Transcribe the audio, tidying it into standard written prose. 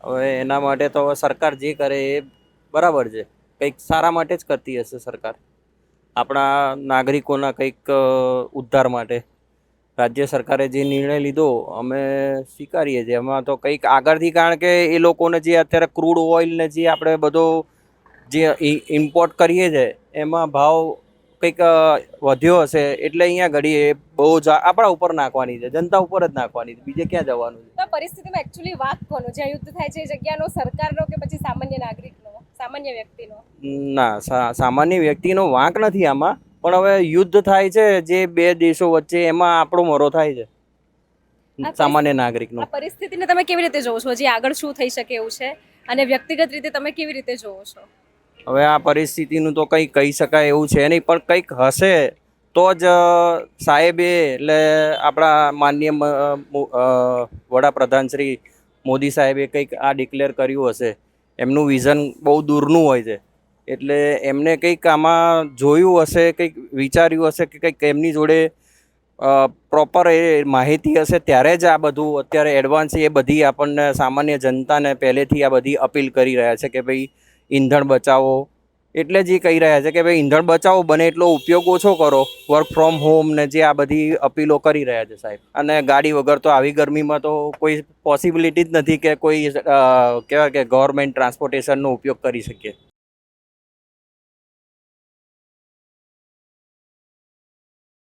હવે એના માટે તો હવે સરકાર જે કરે એ બરાબર છે, કંઈક સારા માટે જ કરતી હશે સરકાર, આપણા નાગરિકોના કંઈક ઉદ્ધાર માટે. રાજ્ય સરકારે જે નિર્ણય લીધો અમે સ્વીકારીએ છીએ. એમાં તો કંઈક આગળથી, કારણ કે એ લોકોને જે અત્યારે ક્રૂડ ઓઇલ ને જે આપણે બધો જે ઇમ્પોર્ટ કરીએ છીએ એમાં ભાવ કંઈક વધ્યો હશે, એટલે અહીંયા ઘડી એ બહુ જ આપણા ઉપર નાખવાની છે, જનતા ઉપર જ નાખવાની છે, બીજે ક્યાં જવાનું છે. તો પરિસ્થિતિમાં એકચ્યુઅલી વાક કોનો, જ્યાં યુદ્ધ થાય છે એ જગ્યાનો, સરકારનો કે પછી સામાન્ય નાગરિકનો, સામાન્ય વ્યક્તિનો? ના, સામાન્ય વ્યક્તિનો વાંક નથી આમાં, પણ હવે યુદ્ધ થાય છે જે બે દેશો વચ્ચે, એમાં આપણો મરો થાય છે સામાન્ય નાગરિકનો. આ પરિસ્થિતિને તમે કેવી રીતે જોવો છો? જે આગળ શું થઈ શકે એવું છે, અને વ્યક્તિગત રીતે તમે કેવી રીતે જોવો છો? હવે આ પરિસ્થિતિનું તો કંઈ કહી શકાય એવું છે નહીં, પણ કંઈક હશે તો જ સાહેબે, એટલે આપણા માનનીય વડાપ્રધાન શ્રી મોદી સાહેબે કંઈક આ ડિક્લેર કર્યું હશે. એમનું વિઝન બહુ દૂરનું હોય છે, એટલે એમને કંઈક આમાં જોયું હશે, કંઈક વિચાર્યું હશે કે કંઈક એમની જોડે પ્રોપર એ માહિતી હશે, ત્યારે જ આ બધું અત્યારે એડવાન્સ એ બધી આપણને સામાન્ય જનતાને પહેલેથી આ બધી અપીલ કરી રહ્યા છે કે ભાઈ ઈંધણ બચાવો. એટલે જ એ કહી રહ્યા છે કે ભાઈ ઈંધણ બચાવો, બને એટલો ઉપયોગ ઓછો કરો, વર્ક ફ્રોમ હોમ ને જે આ બધી અપીલો કરી રહ્યા છે સાહેબ. અને ગાડી વગર તો આવી ગરમીમાં તો કોઈ પોસિબિલિટી જ નથી કે કોઈ કહેવાય કે ગવર્મેન્ટ ટ્રાન્સપોર્ટેશનનો ઉપયોગ કરી શકીએ.